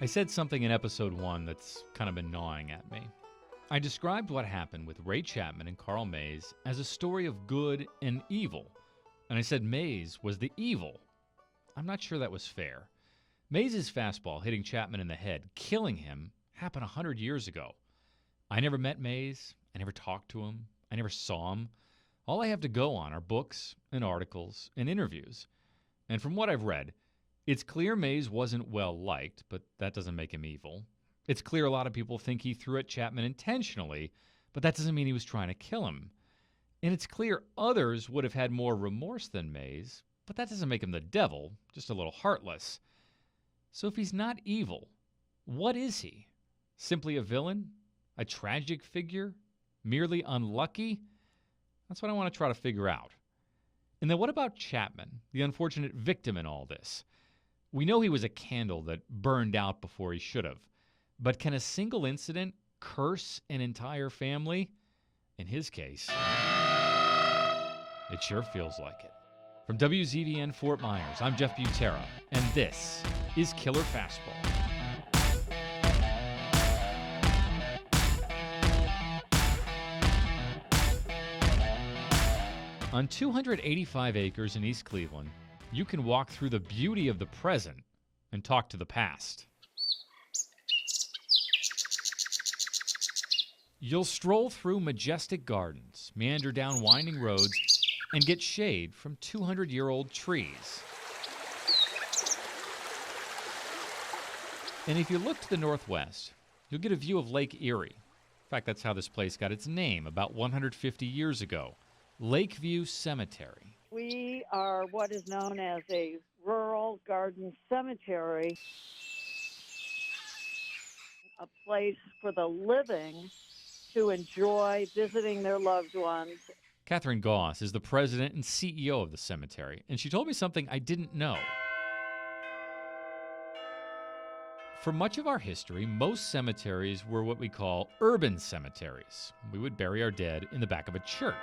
I said something in episode 1 that's kind of been gnawing at me. I described what happened with Ray Chapman and Carl Mays as a story of good and evil, and I said Mays was the evil. I'm not sure that was fair. Mays' fastball hitting Chapman in the head, killing him, happened 100 years ago. I never met Mays. I never talked to him. I never saw him. All I have to go on are books and articles and interviews. And from what I've read, it's clear Mays wasn't well liked, but that doesn't make him evil. It's clear a lot of people think he threw at Chapman intentionally, but that doesn't mean he was trying to kill him. And it's clear others would have had more remorse than Mays, but that doesn't make him the devil, just a little heartless. So if he's not evil, what is he? Simply a villain? A tragic figure? Merely unlucky? That's what I want to try to figure out. And then what about Chapman, the unfortunate victim in all this? We know he was a candle that burned out before he should have. But can a single incident curse an entire family? In his case, it sure feels like it. From WZVN Fort Myers, I'm Jeff Butera, and this is Killer Fastball. On 285 acres in East Cleveland, you can walk through the beauty of the present and talk to the past. You'll stroll through majestic gardens, meander down winding roads, and get shade from 200-year-old trees. And if you look to the northwest, you'll get a view of Lake Erie. In fact, that's how this place got its name about 150 years ago, Lakeview Cemetery. We are what is known as a rural garden cemetery, a place for the living to enjoy visiting their loved ones. Catherine Goss is the president and CEO of the cemetery, and she told me something I didn't know. For much of our history, most cemeteries were what we call urban cemeteries. We would bury our dead in the back of a church.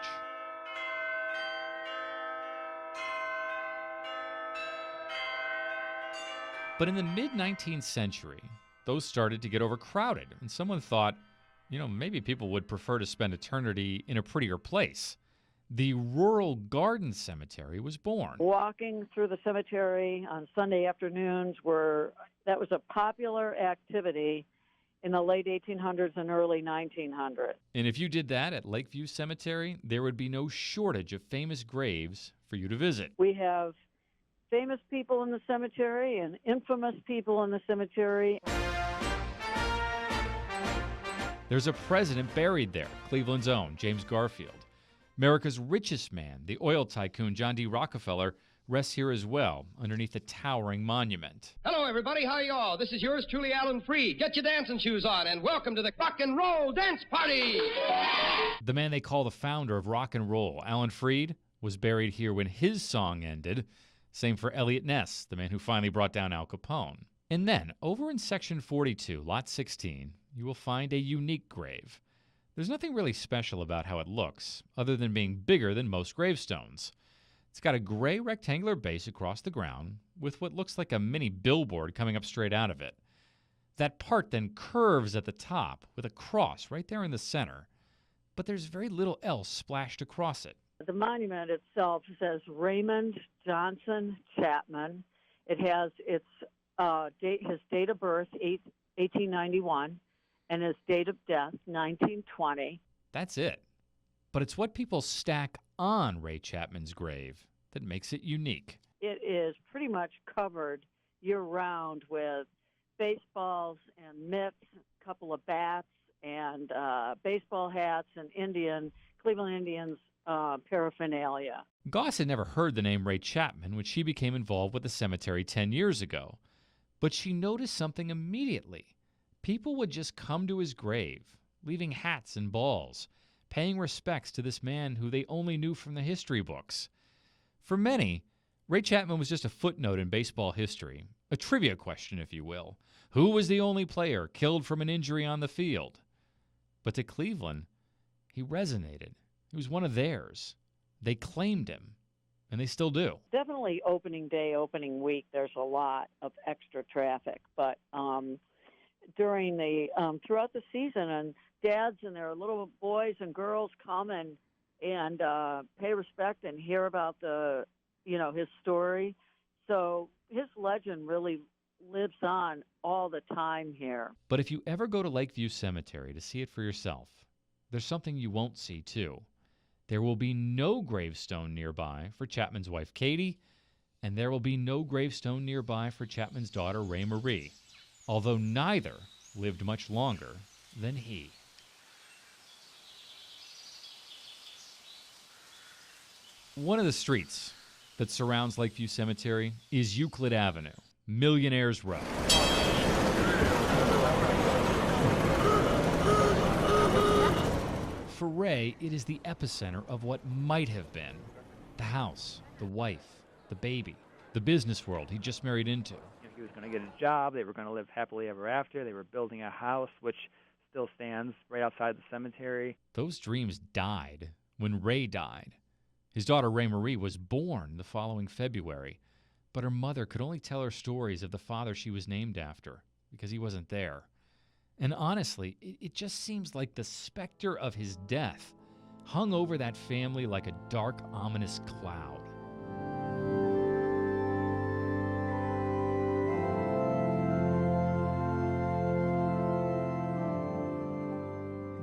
But in the mid-19th century, those started to get overcrowded, and someone thought, maybe people would prefer to spend eternity in a prettier place. The rural garden cemetery was born. Walking through the cemetery on Sunday afternoons that was a popular activity in the late 1800s and early 1900s. And if you did that at Lakeview Cemetery, there would be no shortage of famous graves for you to visit. We have famous people in the cemetery and infamous people in the cemetery. There's a president buried there, Cleveland's own James Garfield. America's richest man, the oil tycoon John D. Rockefeller, rests here as well, underneath a towering monument. Hello, everybody. How are y'all? This is yours truly, Alan Freed. Get your dancing shoes on, and welcome to the Rock and Roll Dance Party! The man they call the founder of rock and roll, Alan Freed, was buried here when his song ended. Same for Elliot Ness, the man who finally brought down Al Capone. And then, over in Section 42, Lot 16, you will find a unique grave. There's nothing really special about how it looks, other than being bigger than most gravestones. It's got a gray rectangular base across the ground, with what looks like a mini billboard coming up straight out of it. That part then curves at the top, with a cross right there in the center. But there's very little else splashed across it. The monument itself says Raymond Johnson Chapman. It has his date of birth, 1891, and his date of death, 1920. That's it. But it's what people stack on Ray Chapman's grave that makes it unique. It is pretty much covered year-round with baseballs and mitts, a couple of bats, and baseball hats and Cleveland Indians paraphernalia. Goss had never heard the name Ray Chapman when she became involved with the cemetery 10 years ago. But she noticed something immediately. People would just come to his grave, leaving hats and balls, paying respects to this man who they only knew from the history books. For many, Ray Chapman was just a footnote in baseball history, a trivia question, if you will. Who was the only player killed from an injury on the field? But to Cleveland, he resonated. He was one of theirs. They claimed him, and they still do. Definitely opening day, opening week, there's a lot of extra traffic. But during the throughout the season, and dads and their little boys and girls come and pay respect and hear about his story. So his legend really lives on all the time here. But if you ever go to Lakeview Cemetery to see it for yourself, there's something you won't see too. There will be no gravestone nearby for Chapman's wife Katie, and there will be no gravestone nearby for Chapman's daughter Ray Marie, although neither lived much longer than he. One of the streets that surrounds Lakeview Cemetery is Euclid Avenue, Millionaires Row. For Ray, it is the epicenter of what might have been. The house, the wife, the baby, the business world he just married into. He was going to get a job. They were going to live happily ever after. They were building a house, which still stands right outside the cemetery. Those dreams died when Ray died. His daughter Ray Marie was born the following February, but her mother could only tell her stories of the father she was named after because he wasn't there. And honestly, it just seems like the specter of his death hung over that family like a dark, ominous cloud.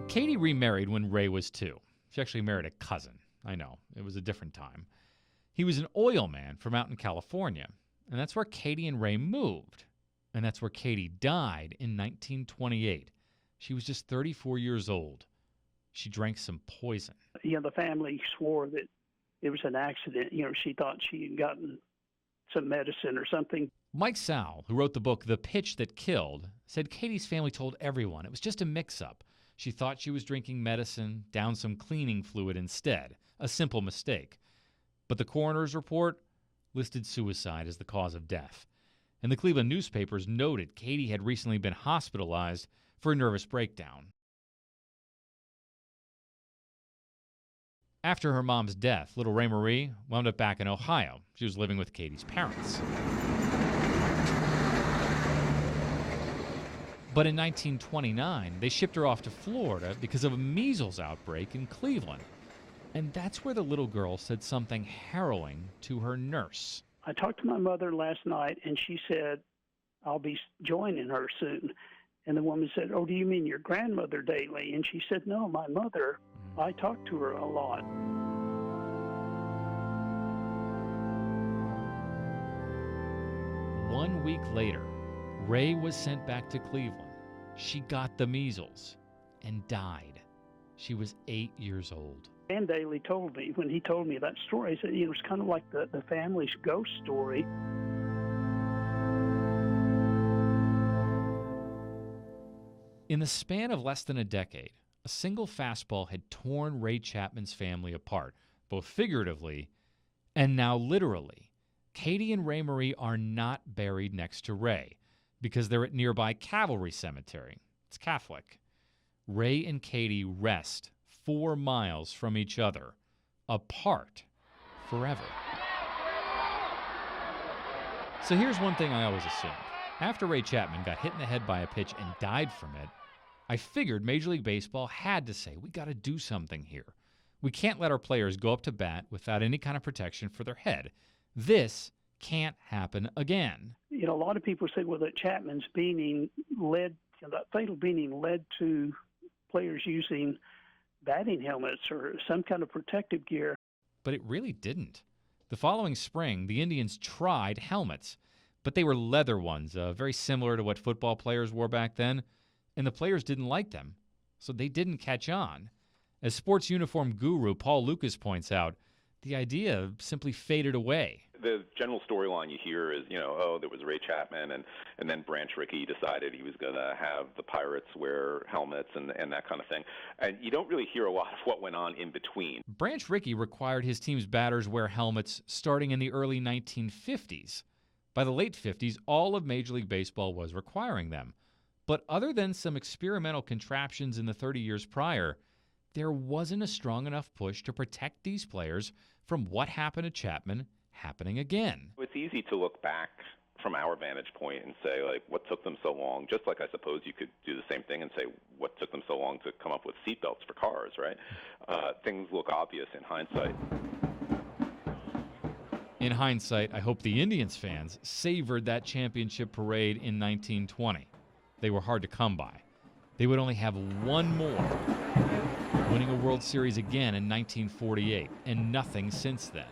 Katie remarried when Ray was 2. She actually married a cousin. I know, it was a different time. He was an oil man from out in California, and that's where Katie and Ray moved. And that's where Katie died in 1928. She was just 34 years old. She drank some poison. The family swore that it was an accident. She thought she had gotten some medicine or something. Mike Sowell, who wrote the book The Pitch That Killed, said Katie's family told everyone it was just a mix-up. She thought she was drinking medicine, downed some cleaning fluid instead. A simple mistake. But the coroner's report listed suicide as the cause of death. And the Cleveland newspapers noted Katie had recently been hospitalized for a nervous breakdown. After her mom's death, little Ray Marie wound up back in Ohio. She was living with Katie's parents. But in 1929, they shipped her off to Florida because of a measles outbreak in Cleveland. And that's where the little girl said something harrowing to her nurse. I talked to my mother last night, and she said, I'll be joining her soon. And the woman said, oh, do you mean your grandmother, Daly? And she said, no, my mother. I talk to her a lot. One week later, Ray was sent back to Cleveland. She got the measles and died. She was 8 years old. Dan Daly told me, when he told me that story, he said, it was kind of like the family's ghost story. In the span of less than a decade, a single fastball had torn Ray Chapman's family apart, both figuratively and now literally. Katie and Ray Marie are not buried next to Ray because they're at nearby Cavalry Cemetery. It's Catholic. Ray and Katie rest 4 miles from each other, apart forever. So here's one thing I always assumed. After Ray Chapman got hit in the head by a pitch and died from it, I figured Major League Baseball had to say, we got to do something here. We can't let our players go up to bat without any kind of protection for their head. This can't happen again. A lot of people say, well, that Chapman's beating led, that fatal beating led to players using batting helmets or some kind of protective gear. But it really didn't. The following spring, the Indians tried helmets, but they were leather ones, very similar to what football players wore back then, and the players didn't like them, so they didn't catch on. As sports uniform guru Paul Lucas points out, the idea simply faded away. The general storyline you hear is, there was Ray Chapman, and then Branch Rickey decided he was going to have the Pirates wear helmets and that kind of thing. And you don't really hear a lot of what went on in between. Branch Rickey required his team's batters wear helmets starting in the early 1950s. By the late 50s, all of Major League Baseball was requiring them. But other than some experimental contraptions in the 30 years prior, there wasn't a strong enough push to protect these players from what happened to Chapman happening again. It's easy to look back from our vantage point and say, like, what took them so long? Just like I suppose you could do the same thing and say, what took them so long to come up with seatbelts for cars, right? Things look obvious in hindsight. In hindsight, I hope the Indians fans savored that championship parade in 1920. They were hard to come by. They would only have one more, winning a World Series again in 1948, and nothing since then.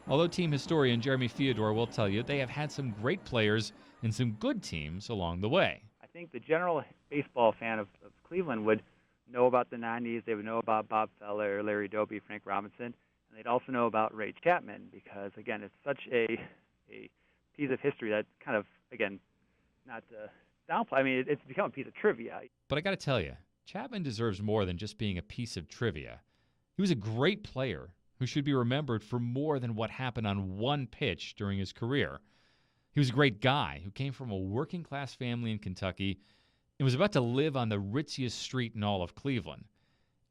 Although team historian Jeremy Theodore will tell you they have had some great players and some good teams along the way. I think the general baseball fan of Cleveland would know about the 90s. They would know about Bob Feller, Larry Doby, Frank Robinson, and they'd also know about Ray Chapman because, again, it's such a piece of history that kind of, again, not to downplay. I mean, it's become a piece of trivia. But I got to tell you, Chapman deserves more than just being a piece of trivia. He was a great player who should be remembered for more than what happened on one pitch during his career. He was a great guy who came from a working-class family in Kentucky and was about to live on the ritziest street in all of Cleveland.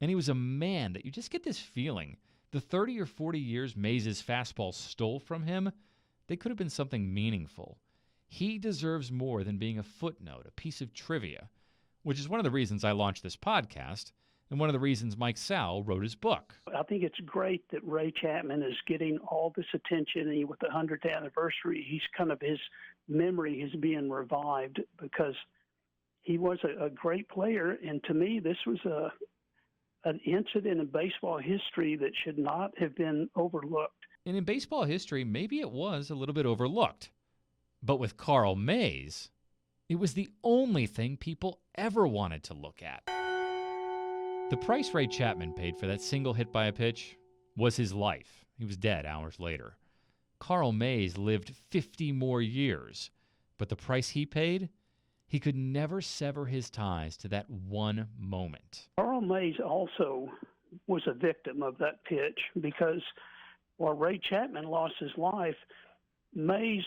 And he was a man that you just get this feeling. The 30 or 40 years Mays' fastball stole from him, they could have been something meaningful. He deserves more than being a footnote, a piece of trivia, which is one of the reasons I launched this podcast and one of the reasons Mike Sal wrote his book. I think it's great that Ray Chapman is getting all this attention, and with the 100th anniversary, he's kind of, his memory is being revived because he was a great player, and to me, this was an incident in baseball history that should not have been overlooked. And in baseball history, maybe it was a little bit overlooked. But with Carl Mays, it was the only thing people ever wanted to look at. The price Ray Chapman paid for that single hit by a pitch was his life. He was dead hours later. Carl Mays lived 50 more years, but the price he paid, he could never sever his ties to that one moment. Carl Mays also was a victim of that pitch because while Ray Chapman lost his life, Mays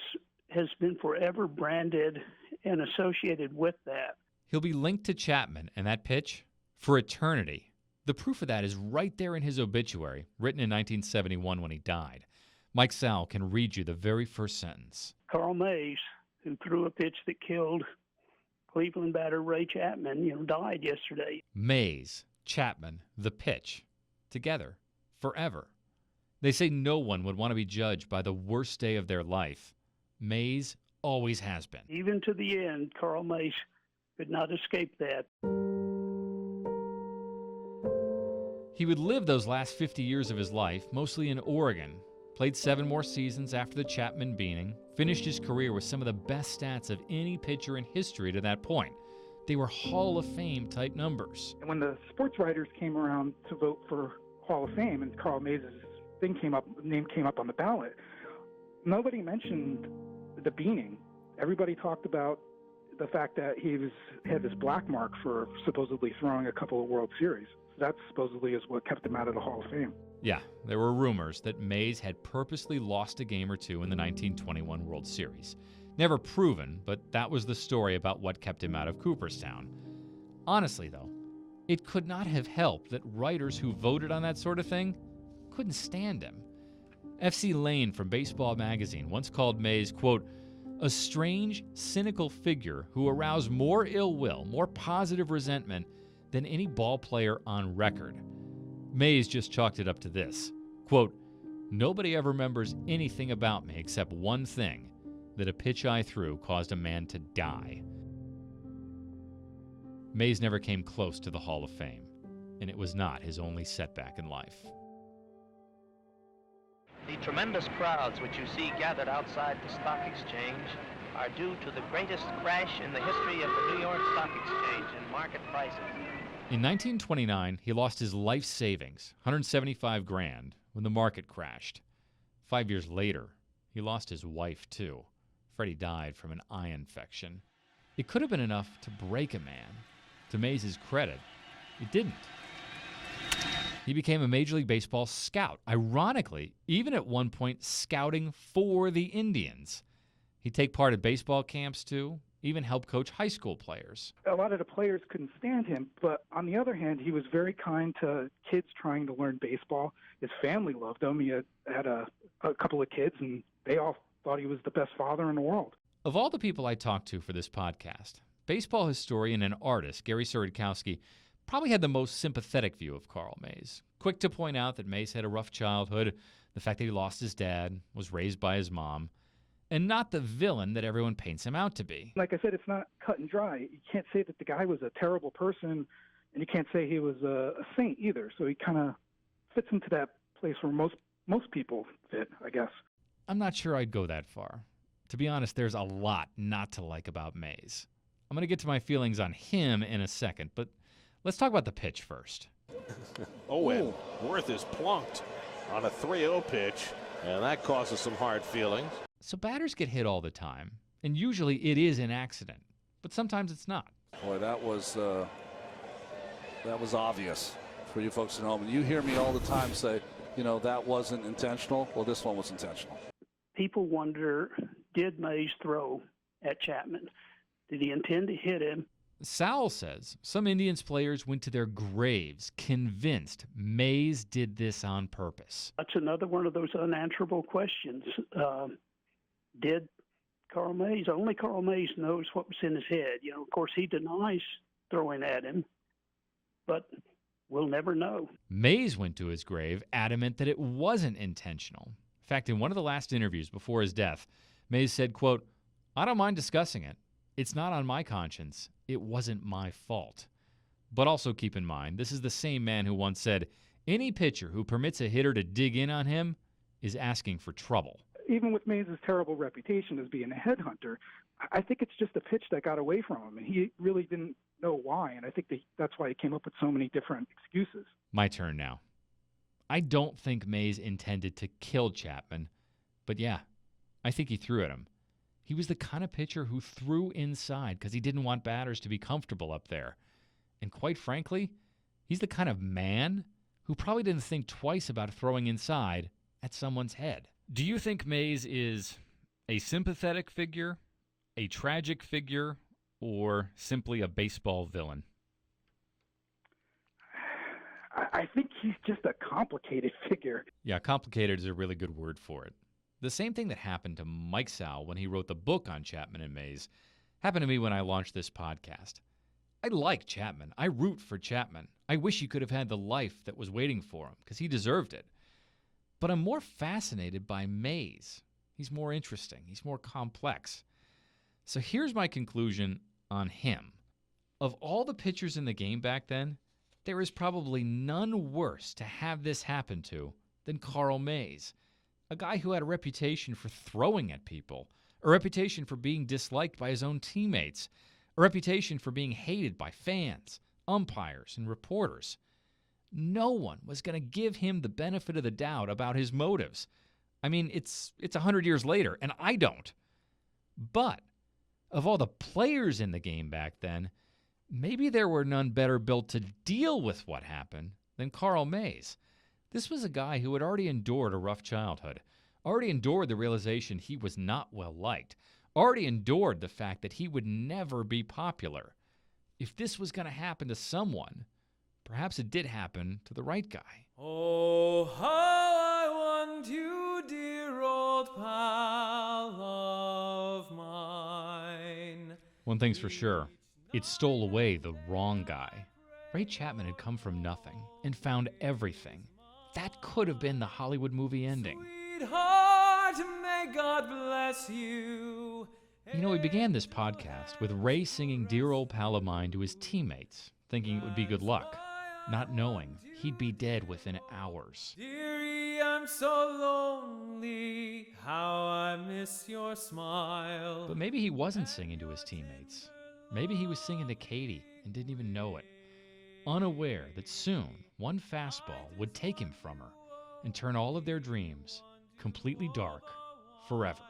has been forever branded and associated with that. He'll be linked to Chapman and that pitch for eternity. The proof of that is right there in his obituary, written in 1971 when he died. Mike Sal can read you the very first sentence. Carl Mays, who threw a pitch that killed Cleveland batter Ray Chapman, died yesterday. Mays, Chapman, the pitch, together, forever. They say no one would want to be judged by the worst day of their life. Mays always has been. Even to the end, Carl Mays could not escape that. He would live those last 50 years of his life, mostly in Oregon, played 7 more seasons after the Chapman beating, finished his career with some of the best stats of any pitcher in history to that point. They were Hall of Fame type numbers. And when the sports writers came around to vote for Hall of Fame and Carl Mays' name came up on the ballot, nobody mentioned the beating. Everybody talked about the fact that he had this black mark for supposedly throwing a couple of World Series. That supposedly is what kept him out of the Hall of Fame. Yeah, there were rumors that Mays had purposely lost a game or two in the 1921 World Series. Never proven, but that was the story about what kept him out of Cooperstown. Honestly, though, it could not have helped that writers who voted on that sort of thing couldn't stand him. F.C. Lane from Baseball Magazine once called Mays, quote, a strange, cynical figure who aroused more ill will, more positive resentment than any ball player on record. Mays just chalked it up to this, quote, nobody ever remembers anything about me except one thing, that a pitch I threw caused a man to die. Mays never came close to the Hall of Fame, and it was not his only setback in life. The tremendous crowds which you see gathered outside the stock exchange are due to the greatest crash in the history of the New York Stock Exchange in market prices. In 1929, he lost his life savings, $175,000, when the market crashed. 5 years later, he lost his wife, too. Freddie died from an eye infection. It could have been enough to break a man. To Mays' credit, it didn't. He became a Major League Baseball scout, ironically, even at one point scouting for the Indians. He'd take part at baseball camps, too, even help coach high school players. A lot of the players couldn't stand him, but on the other hand, he was very kind to kids trying to learn baseball. His family loved him. He had a couple of kids, and they all thought he was the best father in the world. Of all the people I talked to for this podcast, baseball historian and artist Gary Surodkowski probably had the most sympathetic view of Carl Mays. Quick to point out that Mays had a rough childhood, the fact that he lost his dad, was raised by his mom, and not the villain that everyone paints him out to be. Like I said, it's not cut and dry. You can't say that the guy was a terrible person, and you can't say he was a saint either. So he kind of fits into that place where most people fit, I guess. I'm not sure I'd go that far. To be honest, there's a lot not to like about Mays. I'm going to get to my feelings on him in a second, but let's talk about the pitch first. And Worth is plunked on a 3-0 pitch, and that causes some hard feelings. So batters get hit all the time, and usually it is an accident, but sometimes it's not. Boy, that was obvious for you folks at home. You hear me all the time say, that wasn't intentional. Well, this one was intentional. People wonder, did Mays throw at Chapman? Did he intend to hit him? Sowell says some Indians players went to their graves convinced Mays did this on purpose. That's another one of those unanswerable questions. Did Carl Mays? Only Carl Mays knows what was in his head. Of course, he denies throwing at him, but we'll never know. Mays went to his grave adamant that it wasn't intentional. In fact, in one of the last interviews before his death, Mays said, quote, "I don't mind discussing it. It's not on my conscience. It wasn't my fault." But also keep in mind, this is the same man who once said, any pitcher who permits a hitter to dig in on him is asking for trouble. Even with Mays' terrible reputation as being a headhunter, I think it's just a pitch that got away from him, and he really didn't know why, and I think that's why he came up with so many different excuses. My turn now. I don't think Mays intended to kill Chapman, but yeah, I think he threw at him. He was the kind of pitcher who threw inside because he didn't want batters to be comfortable up there. And quite frankly, he's the kind of man who probably didn't think twice about throwing inside at someone's head. Do you think Mays is a sympathetic figure, a tragic figure, or simply a baseball villain? I think he's just a complicated figure. Yeah, complicated is a really good word for it. The same thing that happened to Mike Sowell when he wrote the book on Chapman and Mays happened to me when I launched this podcast. I like Chapman. I root for Chapman. I wish he could have had the life that was waiting for him because he deserved it. But I'm more fascinated by Mays. He's more interesting. He's more complex. So here's my conclusion on him. Of all the pitchers in the game back then, there is probably none worse to have this happen to than Carl Mays, a guy who had a reputation for throwing at people, a reputation for being disliked by his own teammates, a reputation for being hated by fans, umpires, and reporters. No one was going to give him the benefit of the doubt about his motives. I mean, it's 100 years later, and I don't. But of all the players in the game back then, maybe there were none better built to deal with what happened than Carl Mays. This was a guy who had already endured a rough childhood, already endured the realization he was not well liked, already endured the fact that he would never be popular. If this was going to happen to someone, perhaps it did happen to the right guy. Oh, how I want you, dear old pal of mine. One thing's for sure, it stole away the wrong guy. Ray Chapman had come from nothing and found everything. That could have been the Hollywood movie ending. Sweetheart, may God bless you. You know, we began this podcast with Ray singing Dear Old Pal of Mine to his teammates, thinking it would be good luck, not knowing he'd be dead within hours. Dearie, I'm so lonely, how I miss your smile. But maybe he wasn't singing to his teammates. Maybe he was singing to Katie and didn't even know it, unaware that soon one fastball would take him from her and turn all of their dreams completely dark forever.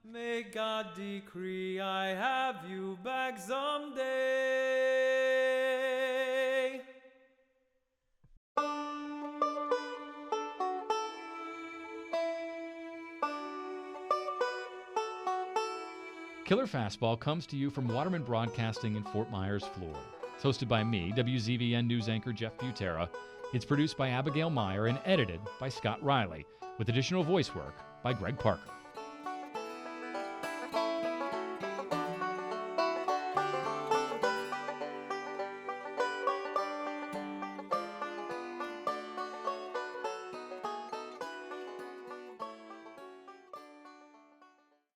May God decree I have you back someday. Killer Fastball comes to you from Waterman Broadcasting in Fort Myers, Florida. It's hosted by me, WZVN News anchor Jeff Butera. It's produced by Abigail Meyer and edited by Scott Riley, with additional voice work by Greg Parker.